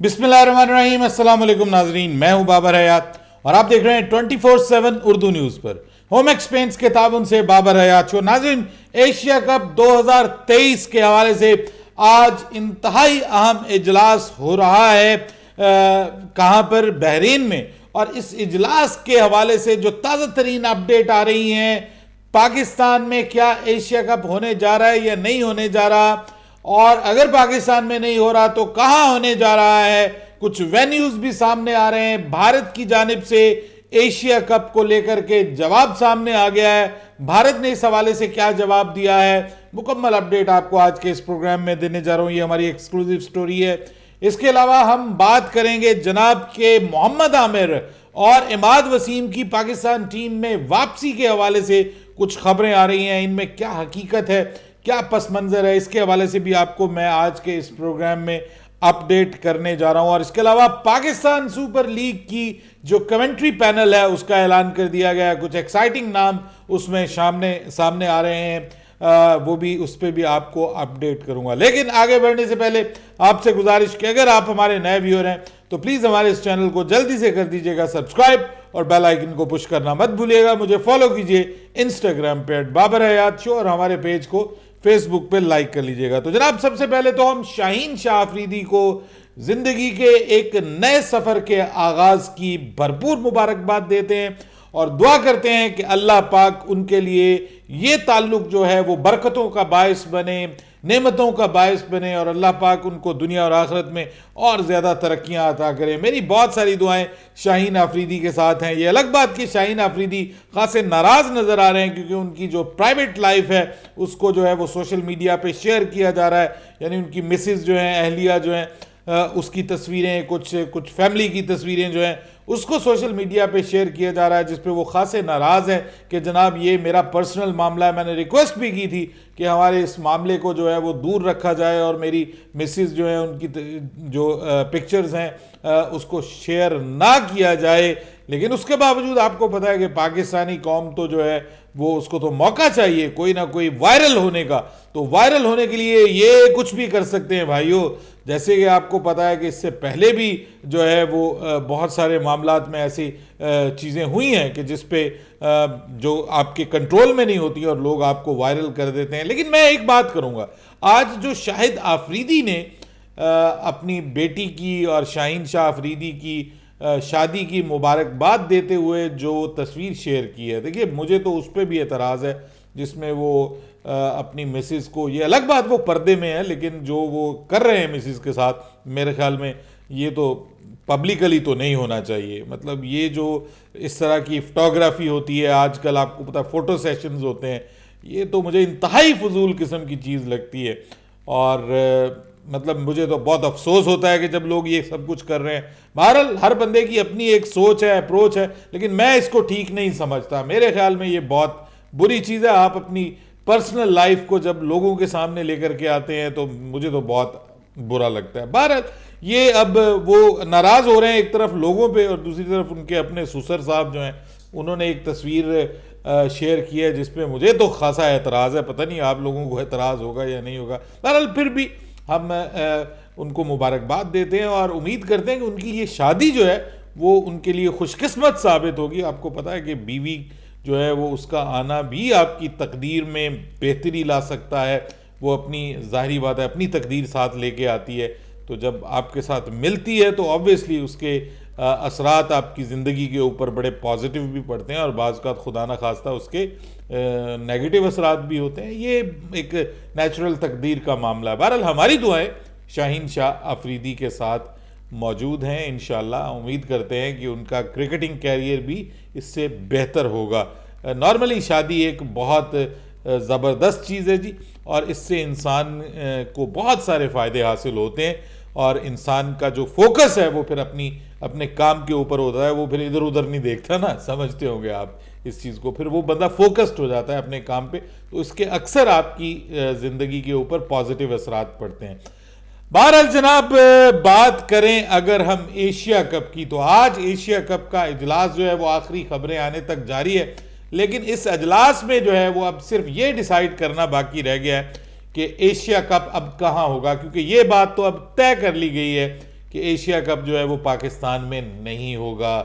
बिस्मिल्लाहिर्रहमानिर्रहीम, अस्सलाम वालेकुम नाजरीन। मैं हूं बाबर हयात और आप देख रहे हैं 24/7 उर्दू न्यूज़ पर। होम एक्सपेंस के ताबन से बाबर हयात शो। नाजरीन, एशिया कप 2023 के हवाले से आज इंतहाई अहम इजलास हो रहा है। कहाँ पर? बहरीन में। और इस इजलास के हवाले से जो ताज़ा तरीन अपडेट आ रही हैं, पाकिस्तान में क्या एशिया कप होने जा रहा है या नहीं होने जा रहा, और अगर पाकिस्तान में नहीं हो रहा तो कहां होने जा रहा है। कुछ वेन्यूज भी सामने आ रहे हैं। भारत की जानिब से एशिया कप को लेकर के जवाब सामने आ गया है। भारत ने इस हवाले से क्या जवाब दिया है, मुकम्मल अपडेट आपको आज के इस प्रोग्राम में देने जा रहा हूं। ये हमारी एक्सक्लूसिव स्टोरी है। इसके अलावा हम बात करेंगे जनाब के मोहम्मद आमिर और इमाद वसीम की पाकिस्तान टीम में वापसी के हवाले से कुछ खबरें आ रही हैं। इनमें क्या हकीकत है, क्या पस मंजर है, इसके हवाले से भी आपको मैं आज के इस प्रोग्राम में अपडेट करने जा रहा हूं। और इसके अलावा पाकिस्तान सुपर लीग की जो कमेंट्री पैनल है उसका ऐलान कर दिया गया। कुछ एक्साइटिंग नाम उसमें सामने आ रहे हैं, वो भी उस पर भी आपको अपडेट करूंगा। लेकिन आगे बढ़ने से पहले आपसे गुजारिश कि अगर आप हमारे नए व्यूअर हैं तो प्लीज़ हमारे इस चैनल को जल्दी से कर दीजिएगा सब्सक्राइब और बेल आइकन को पुश करना मत भूलिएगा। मुझे फॉलो कीजिए इंस्टाग्राम पे @बाबर हयात शो और हमारे पेज को फेसबुक पे लाइक कर लीजिएगा। तो जनाब, सबसे पहले तो हम शाहीन शाह अफरीदी को जिंदगी के एक नए सफर के आगाज की भरपूर मुबारकबाद देते हैं और दुआ करते हैं कि अल्लाह पाक उनके लिए ये ताल्लुक जो है वो बरकतों का बायस बने, नेमतों का बायस बने और अल्लाह पाक उनको दुनिया और आखिरत में और ज़्यादा तरक्कियां अता करे। मेरी बहुत सारी दुआएं शाहीन अफरीदी के साथ हैं। ये अलग बात कि शाहीन अफरीदी खासे नाराज़ नज़र आ रहे हैं क्योंकि उनकी जो प्राइवेट लाइफ है उसको जो है वो सोशल मीडिया पे शेयर किया जा रहा है। यानी उनकी मिसेस जो हैं, अहलिया जो हैं, उसकी तस्वीरें, कुछ फैमिली की तस्वीरें जो हैं उसको सोशल मीडिया पे शेयर किया जा रहा है, जिस पे वो खासे नाराज़ हैं कि जनाब ये मेरा पर्सनल मामला है। मैंने रिक्वेस्ट भी की थी कि हमारे इस मामले को जो है वो दूर रखा जाए और मेरी मिसेस जो है उनकी जो पिक्चर्स हैं उसको शेयर ना किया जाए। लेकिन उसके बावजूद आपको पता है कि पाकिस्तानी कौम तो जो है वो उसको तो मौका चाहिए कोई ना कोई वायरल होने का। तो वायरल होने के लिए ये कुछ भी कर सकते हैं भाइयों। जैसे कि आपको पता है कि इससे पहले भी जो है वो बहुत सारे मामलात में ऐसी चीज़ें हुई हैं कि जिस पे जो आपके कंट्रोल में नहीं होती और लोग आपको वायरल कर देते हैं। लेकिन मैं एक बात करूँगा, आज जो शाहिद आफरीदी ने अपनी बेटी की और शाहीन शाह अफरीदी की शादी की मुबारकबाद देते हुए जो तस्वीर शेयर की है, देखिए मुझे तो उस पर भी एतराज़ है जिसमें वो अपनी मिसेस को, ये अलग बात वो पर्दे में है, लेकिन जो वो कर रहे हैं मिसेस के साथ, मेरे ख्याल में ये तो पब्लिकली तो नहीं होना चाहिए। मतलब ये जो इस तरह की फोटोग्राफी होती है आजकल, आपको पता है फ़ोटो सेशंस होते हैं, ये तो मुझे इंतहाई फजूल किस्म की चीज़ लगती है। और मतलब मुझे तो बहुत अफसोस होता है कि जब लोग ये सब कुछ कर रहे हैं। बहरहाल हर बंदे की अपनी एक सोच है, अप्रोच है, लेकिन मैं इसको ठीक नहीं समझता। मेरे ख्याल में ये बहुत बुरी चीज़ है। आप अपनी पर्सनल लाइफ को जब लोगों के सामने लेकर के आते हैं तो मुझे तो बहुत बुरा लगता है। बहरहाल ये अब वो नाराज़ हो रहे हैं एक तरफ लोगों पे और दूसरी तरफ उनके अपने ससुर साहब जो हैं उन्होंने एक तस्वीर शेयर की है जिस पे मुझे तो खासा एतराज़ है। पता नहीं आप लोगों को एतराज़ होगा या नहीं होगा। बहरहाल फिर भी हम उनको मुबारकबाद देते हैं और उम्मीद करते हैं कि उनकी ये शादी जो है वो उनके लिए खुशकिस्मत साबित होगी। आपको पता है कि बीवी जो है वो उसका आना भी आपकी तकदीर में बेहतरी ला सकता है। वो अपनी, ज़ाहिरी बात है, अपनी तकदीर साथ लेके आती है। तो जब आपके साथ मिलती है तो ऑब्वियसली उसके असरात आपकी ज़िंदगी के ऊपर बड़े पॉजिटिव भी पड़ते हैं और बाज़ औक़ात खुदा न खास्ता उसके नेगेटिव असरात भी होते हैं। ये एक नेचुरल तकदीर का मामला है। बहरहाल हमारी दुआएं शाहीन शाह अफरीदी के साथ मौजूद हैं। इंशाअल्लाह उम्मीद करते हैं कि उनका क्रिकेटिंग कैरियर भी इससे बेहतर होगा। नॉर्मली शादी एक बहुत ज़बरदस्त चीज़ है जी, और इससे इंसान को बहुत सारे फ़ायदे हासिल होते हैं और इंसान का जो फोकस है वो फिर अपने काम के ऊपर होता है। वो फिर इधर उधर नहीं देखता ना, समझते होंगे आप इस चीज़ को। फिर वो बंदा फोकस्ड हो जाता है अपने काम पे, तो इसके अक्सर आपकी ज़िंदगी के ऊपर पॉजिटिव असरात पड़ते हैं। बहरहाल जनाब, बात करें अगर हम एशिया कप की, तो आज एशिया कप का इजलास जो है वो आखिरी खबरें आने तक जारी है। लेकिन इस अजलास में जो है वो अब सिर्फ ये डिसाइड करना बाकी रह गया है कि एशिया कप अब कहाँ होगा, क्योंकि ये बात तो अब तय कर ली गई है कि एशिया कप जो है वो पाकिस्तान में नहीं होगा।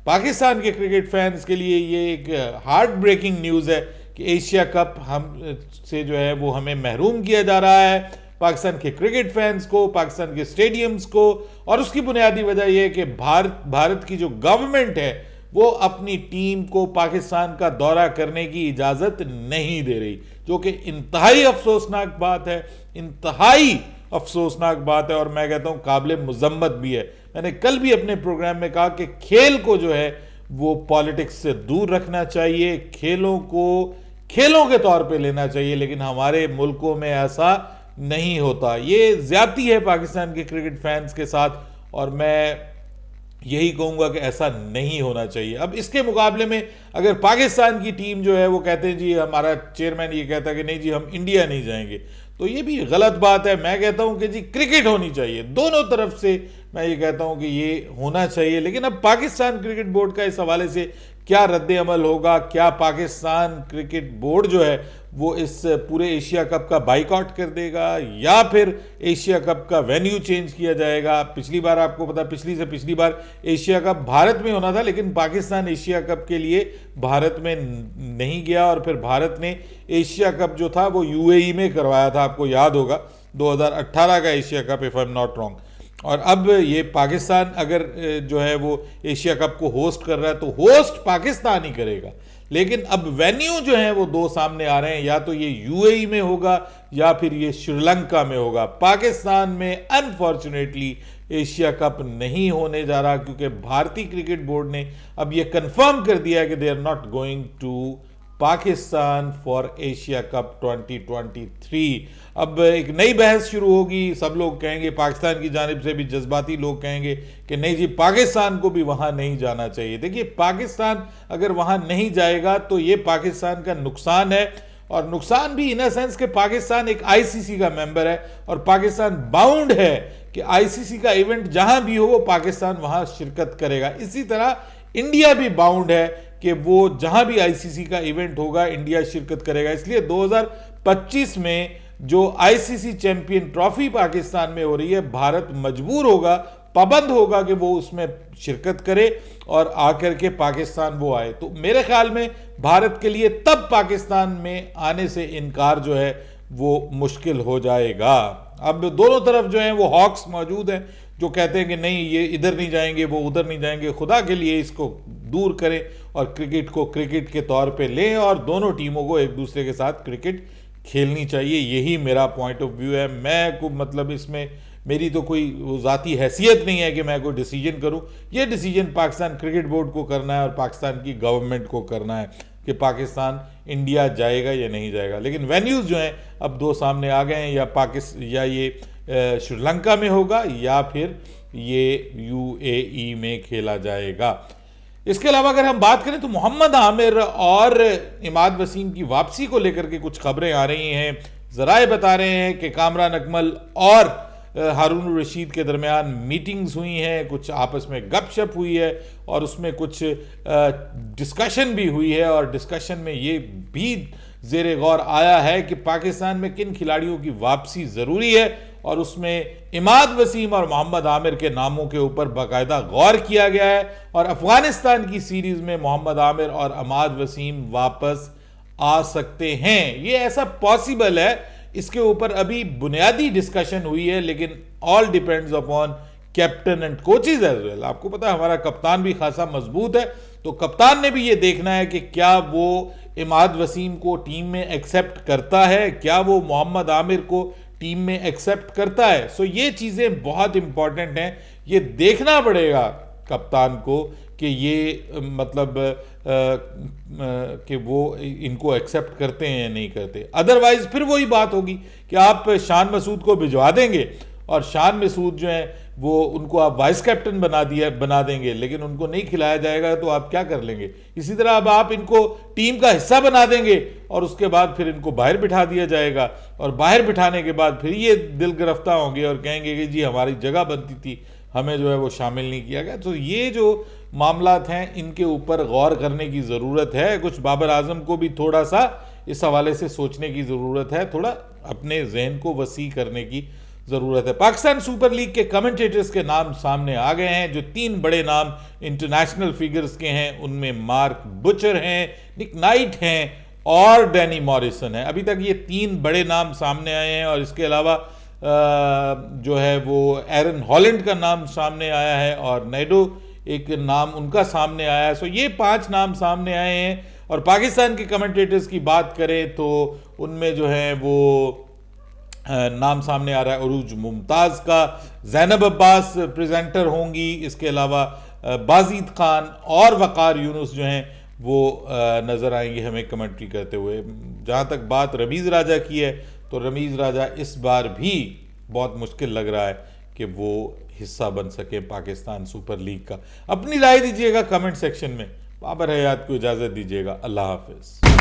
पाकिस्तान के क्रिकेट फैंस के लिए ये एक हार्ट ब्रेकिंग न्यूज़ है कि एशिया कप हम से जो है वो हमें महरूम किया जा रहा है, पाकिस्तान के क्रिकेट फैंस को, पाकिस्तान के स्टेडियम्स को। और उसकी बुनियादी वजह यह है कि भारत की जो गवर्नमेंट है वो अपनी टीम को पाकिस्तान का दौरा करने की इजाज़त नहीं दे रही, जो कि इंतहाई अफसोसनाक बात है, इंतहाई अफसोसनाक बात है। और मैं कहता हूँ काबिल मजम्मत भी है। मैंने कल भी अपने प्रोग्राम में कहा कि खेल को जो है वो पॉलिटिक्स से दूर रखना चाहिए, खेलों को खेलों के तौर पे लेना चाहिए, लेकिन हमारे मुल्कों में ऐसा नहीं होता। ये ज्यादती है पाकिस्तान के क्रिकेट फैंस के साथ, और मैं यही कहूंगा कि ऐसा नहीं होना चाहिए। अब इसके मुकाबले में अगर पाकिस्तान की टीम जो है वो कहते हैं जी, हमारा चेयरमैन ये कहता है कि नहीं जी हम इंडिया नहीं जाएंगे, तो ये भी गलत बात है। मैं कहता हूं कि जी क्रिकेट होनी चाहिए, दोनों तरफ से मैं ये कहता हूं कि ये होना चाहिए। लेकिन अब पाकिस्तान क्रिकेट बोर्ड का इस हवाले से क्या रद्द अमल होगा, क्या पाकिस्तान क्रिकेट बोर्ड जो है वो इस पूरे एशिया कप का बाइकआउट कर देगा, या फिर एशिया कप का वेन्यू चेंज किया जाएगा। पिछली बार आपको पता, पिछली से पिछली बार एशिया कप भारत में होना था, लेकिन पाकिस्तान एशिया कप के लिए भारत में नहीं गया, और फिर भारत ने एशिया कप जो था वो यूएई में करवाया था, आपको याद होगा 2018 का Asia cup, if I am not wrong. और अब ये पाकिस्तान अगर जो है वो एशिया कप को होस्ट कर रहा है तो होस्ट पाकिस्तान ही करेगा। लेकिन अब वेन्यू जो है वो दो सामने आ रहे हैं, या तो ये यूएई में होगा या फिर ये श्रीलंका में होगा। पाकिस्तान में अनफॉर्चुनेटली एशिया कप नहीं होने जा रहा, क्योंकि भारतीय क्रिकेट बोर्ड ने अब ये कंफर्म कर दिया है कि they are not going to Pakistan for Asia Cup 2023। अब एक नई बहस शुरू होगी, सब लोग कहेंगे, पाकिस्तान की जानिब से भी जज्बाती लोग कहेंगे कि नहीं जी पाकिस्तान को भी वहां नहीं जाना चाहिए। देखिए, पाकिस्तान अगर वहां नहीं जाएगा तो ये पाकिस्तान का नुकसान है, और नुकसान भी इन अ सेंस कि पाकिस्तान एक आईसीसी का मेंबर है, और पाकिस्तान बाउंड है कि आईसीसी का इवेंट जहां भी हो वो पाकिस्तान वहां शिरकत करेगा। इसी तरह इंडिया भी बाउंड है कि वो जहां भी आईसीसी का इवेंट होगा इंडिया शिरकत करेगा। इसलिए 2025 में जो आईसीसी चैंपियन ट्रॉफी पाकिस्तान में हो रही है, भारत मजबूर होगा, पाबंद होगा कि वो उसमें शिरकत करे और आकर के पाकिस्तान वो आए। तो मेरे ख्याल में भारत के लिए तब पाकिस्तान में आने से इनकार जो है वो मुश्किल हो जाएगा। अब दोनों तरफ जो है वो हॉक्स मौजूद हैं जो कहते हैं कि नहीं ये इधर नहीं जाएंगे, वो उधर नहीं जाएंगे। खुदा के लिए इसको दूर करें और क्रिकेट को क्रिकेट के तौर पे लें, और दोनों टीमों को एक दूसरे के साथ क्रिकेट खेलनी चाहिए। यही मेरा पॉइंट ऑफ व्यू है। मैं को मतलब इसमें मेरी तो कोई ज़ाती हैसियत नहीं है कि मैं कोई डिसीजन करूं। ये डिसीजन पाकिस्तान क्रिकेट बोर्ड को करना है और पाकिस्तान की गवर्नमेंट को करना है कि पाकिस्तान इंडिया जाएगा या नहीं जाएगा। लेकिन वेन्यूज़ जो हैं अब दो सामने आ गए हैं, या ये श्रीलंका में होगा या फिर ये यूएई में खेला जाएगा। इसके अलावा अगर हम बात करें तो मोहम्मद आमिर और इमाद वसीम की वापसी को लेकर के कुछ खबरें आ रही हैं। ज़राए बता रहे हैं कि कामरान अकमल और हारून रशीद के दरमियान मीटिंग्स हुई हैं, कुछ आपस में गपशप हुई है और उसमें कुछ डिस्कशन भी हुई है, और डिस्कशन में ये भी ज़ेरे गौर आया है कि पाकिस्तान में किन खिलाड़ियों की वापसी ज़रूरी है, और उसमें इमाद वसीम और मोहम्मद आमिर के नामों के ऊपर बाकायदा गौर किया गया है। और अफगानिस्तान की सीरीज़ में मोहम्मद आमिर और इमाद वसीम वापस आ सकते हैं, ये ऐसा पॉसिबल है। इसके ऊपर अभी बुनियादी डिस्कशन हुई है, लेकिन all depends upon captain and coaches as well. आपको पता है हमारा कप्तान भी खासा मजबूत है, तो कप्तान ने भी ये देखना है कि क्या वो इमाद वसीम को टीम में एक्सेप्ट करता है, क्या वो मोहम्मद आमिर को टीम में एक्सेप्ट करता है। सो ये चीज़ें बहुत इंपॉर्टेंट हैं, ये देखना पड़ेगा कप्तान को कि ये मतलब कि वो इनको एक्सेप्ट करते हैं या नहीं करते। अदरवाइज फिर वही बात होगी कि आप शान मसूद को भिजवा देंगे और शान मसूद जो है वो उनको आप वाइस कैप्टन बना देंगे, लेकिन उनको नहीं खिलाया जाएगा तो आप क्या कर लेंगे। इसी तरह अब आप इनको टीम का हिस्सा बना देंगे और उसके बाद फिर इनको बाहर बिठा दिया जाएगा, और बाहर बिठाने के बाद फिर ये दिल गिरफ्ता होंगे और कहेंगे कि जी हमारी जगह बनती थी, हमें जो है वो शामिल नहीं किया गया। तो ये जो मामलात हैं इनके ऊपर गौर करने की ज़रूरत है। कुछ बाबर आजम को भी थोड़ा सा इस हवाले से सोचने की ज़रूरत है, थोड़ा अपने जहन को वसी करने की ज़रूरत है। पाकिस्तान सुपर लीग के कमेंटेटर्स के नाम सामने आ गए हैं। जो 3 बड़े नाम इंटरनेशनल फिगर्स के हैं उनमें मार्क बुचर हैं, निक नाइट हैं और डैनी मॉरिसन है। अभी तक ये 3 बड़े नाम सामने आए हैं और इसके अलावा जो है वो एरन हॉलैंड का नाम सामने आया है और नेडो एक नाम उनका सामने आया है। सो ये 5 नाम सामने आए हैं। और पाकिस्तान के कमेंटेटर्स की बात करें तो उनमें जो है वो नाम सामने आ रहा है उरूज मुमताज़ का, ज़ैनब अब्बास प्रेजेंटर होंगी, इसके अलावा बाजिद खान और वक़ार यूनुस जो हैं वो नज़र आएंगे हमें कमेंट्री करते हुए। जहाँ तक बात रमीज़ राजा की है तो रमीज़ राजा इस बार भी बहुत मुश्किल लग रहा है कि वो हिस्सा बन सके पाकिस्तान सुपर लीग का। अपनी राय दीजिएगा कमेंट सेक्शन में। बाबर हयात को इजाज़त दीजिएगा। अल्लाह हाफिज़।